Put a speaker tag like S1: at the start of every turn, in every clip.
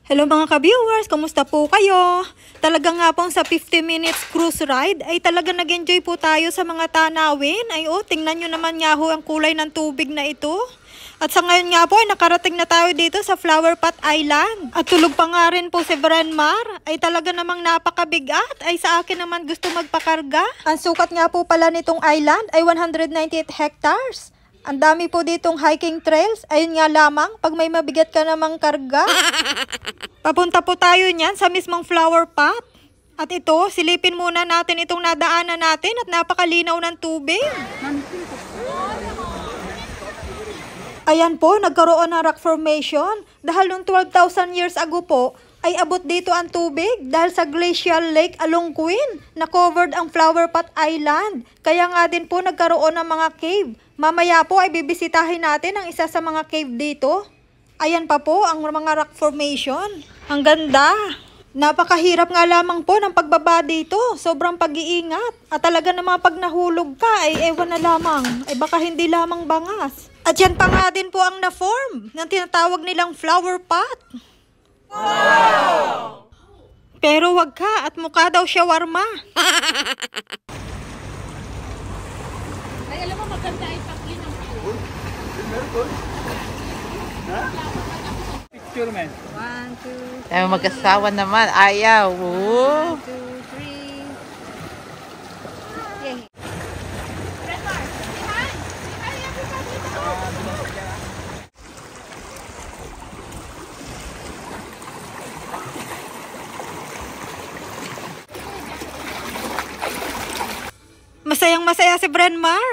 S1: Hello mga ka-viewers, kumusta po kayo? Talaga nga pong sa 50 minutes cruise ride ay talaga nag-enjoy po tayo sa mga tanawin. Ay tingnan nyo naman nga ho ang kulay ng tubig na ito. At sa ngayon nga po ay nakarating na tayo dito sa Flower Pot Island. At tulog pa nga rin po si Brenmar. Ay talaga namang napakabigat. Ay sa akin naman gusto magpakarga. Ang sukat nga po pala nitong island ay 198 hectares. Ang dami po ditong hiking trails. Ayun nga lamang, pag may mabigat ka namang karga. Papunta po tayo niyan sa mismong flower pot. At ito, silipin muna natin itong nadaanan natin at napakalinaw ng tubig. Ayan po, nagkaroon ng rock formation. Dahil noong 12,000 years ago po, ay abot dito ang tubig dahil sa glacial lake Algonquin na covered ang Flower Pot Island. Kaya nga din po nagkaroon ng mga cave. Mamaya po ay bibisitahin natin ang isa sa mga cave dito. Ayan pa po ang mga rock formation. Ang ganda. Napakahirap nga lamang po ng pagbaba dito. Sobrang pag-iingat. At talaga naman pag nahulog ka ay ewan na lamang. Ay baka hindi lamang bangas. At yan pa nga din po ang na-form ng tinatawag nilang flower pot. Wow! Pero wag ka at mukha daw shawarma.
S2: Ay, alam mo maganda ipakli ng
S3: Picture, man.
S2: 1, 2,
S4: Ay, mag-asawa naman. Ayaw.
S2: 1, 2, 3. Yay.
S1: Masayang masaya si Brenmar.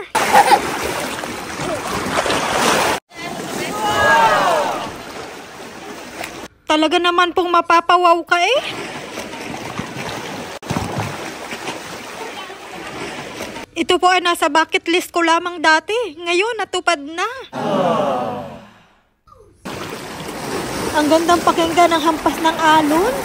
S1: Talaga naman pong mapapawaw ka eh. Ito po ay nasa bucket list ko lamang dati. Ngayon natupad na. Ang gandang pakinggan ng hampas ng alon.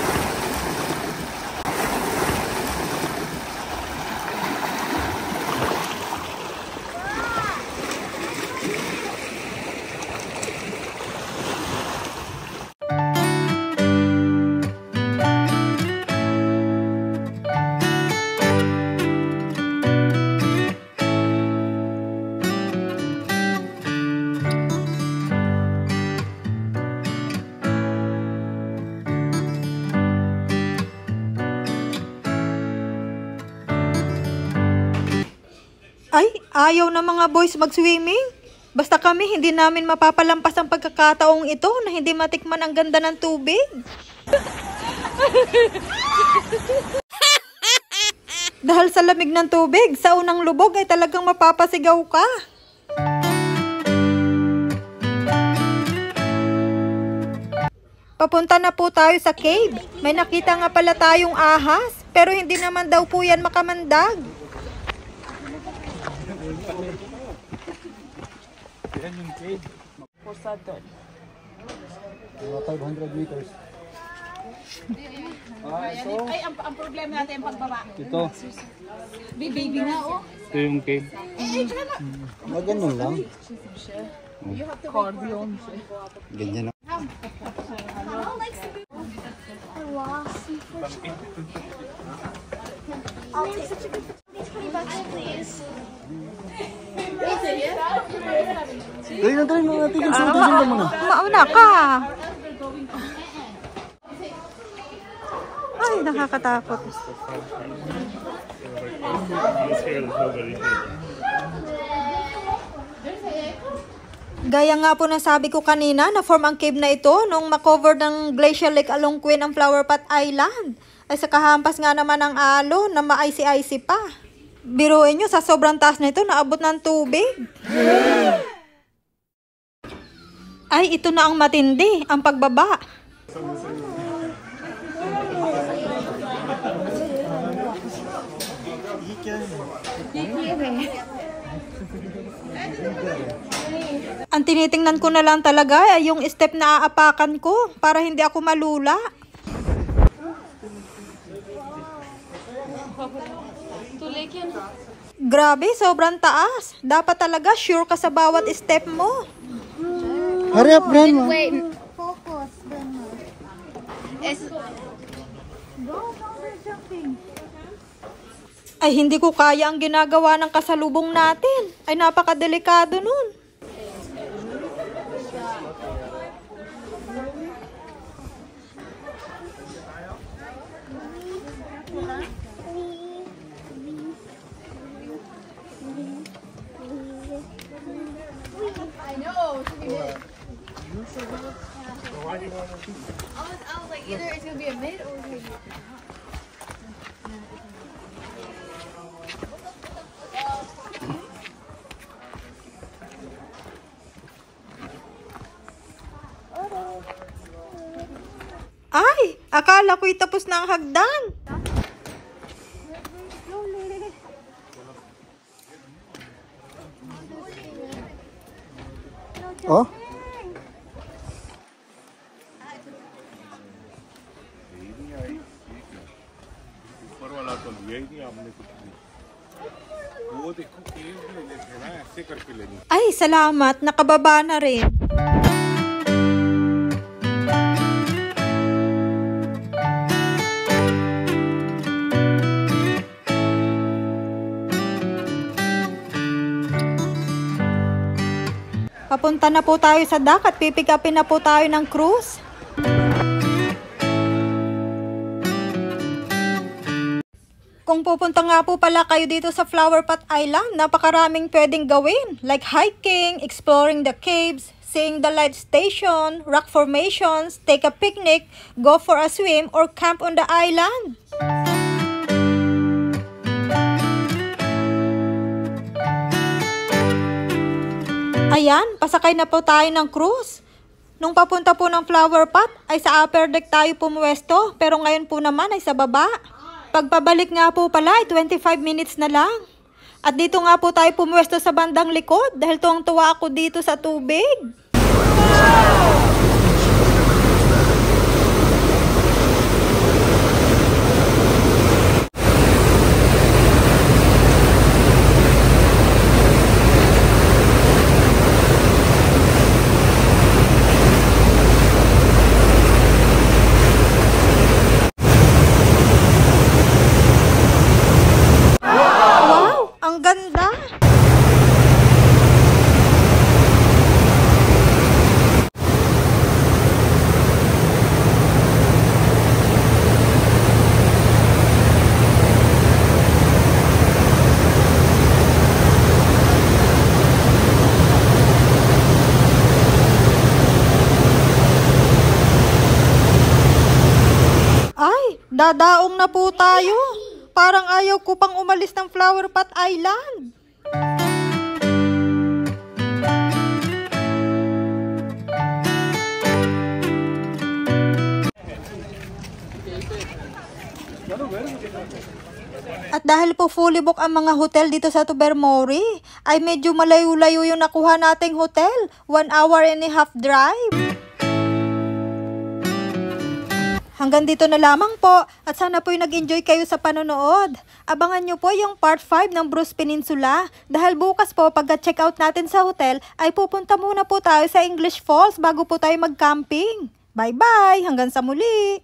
S1: Ay, ayaw na mga boys mag-swimming. Basta kami, hindi namin mapapalampas ang pagkakataong ito na hindi matikman ang ganda ng tubig. Dahil sa lamig ng tubig, sa unang lubog ay talagang mapapasigaw ka. Papunta na po tayo sa cave. May nakita nga pala tayong ahas, pero hindi naman daw po yan makamandag.
S3: Yan yung cave.
S4: Posadon.
S3: Mga 500 meters.
S2: Ay, ang problema natin yung pagbaba.
S3: Ito.
S2: Baby na, oh.
S3: Ito yung cave.
S5: Ganyan lang.
S4: Cardion.
S5: Ganyan lang. Try mo natin yung sunod mo muna.
S1: Mauna ka. Ay, nakakatakot. Gaya nga po na sabi ko kanina, na-form ang cave na ito nung makover ng glacial lake Algonquin ang Flower Pot Island. Ay sa kahampas nga naman ang alon na ma-icy-icy pa. Biruin nyo, sa sobrang taas nito, naabot ng tubig. Ay, ito na ang matindi, ang pagbaba. Ang tinitingnan ko na lang talaga ay yung step na aapakan ko para hindi ako malula. Grabe, sobrang taas. Dapat talaga sure ka sa bawat step mo.
S5: Hurry up, Grandma.
S2: Wait.
S6: Focus, Grandma.
S1: Ay, hindi ko kaya ang ginagawa ng kasalubong natin. Ay, napakadelikado nun.
S2: I know. It's gonna be mid. I was like, either it's gonna be a mid or it's gonna be.
S1: Ay, akala ko'y tapos na ang hagdan.
S5: Oh?
S6: ऊपर वाला तो लिया ही नहीं आपने कुछ भी वो देखो केज भी लेते हैं ना ऐसे करके लेनी
S1: Ay, salamat. Nakababa na rin. Papunta na po tayo sa dock at pipick upin na po tayo ng cruise. Kung pupunta nga po pala kayo dito sa Flower Pot Island, napakaraming pwedeng gawin. Like hiking, exploring the caves, seeing the light station, rock formations, take a picnic, go for a swim, or camp on the island. Ayan, pasakay na po tayo ng cruise. Nung papunta po ng Flower Pot, ay sa upper deck tayo pumuwesto, pero ngayon po naman ay sa baba. Pagpabalik nga po pala ay 25 minutes na lang. At dito nga po tayo pumuwesto sa bandang likod dahil tuwang-tuwa ako dito sa tubig. Wow, ang ganda! Ay, dadaong na po tayo. Parang ayaw ko pang umalis ng Flower Pot Island. At dahil po fully book ang mga hotel dito sa Tobermory, ay medyo malayo-layo yung nakuha nating hotel. 1 hour and a half drive. Hanggang dito na lamang po at sana po'y nag-enjoy kayo sa panonood. Abangan nyo po yung part 5 ng Bruce Peninsula dahil bukas po pagka-check out natin sa hotel ay pupunta muna po tayo sa English Falls bago po tayo mag-camping. Bye-bye! Hanggang sa muli!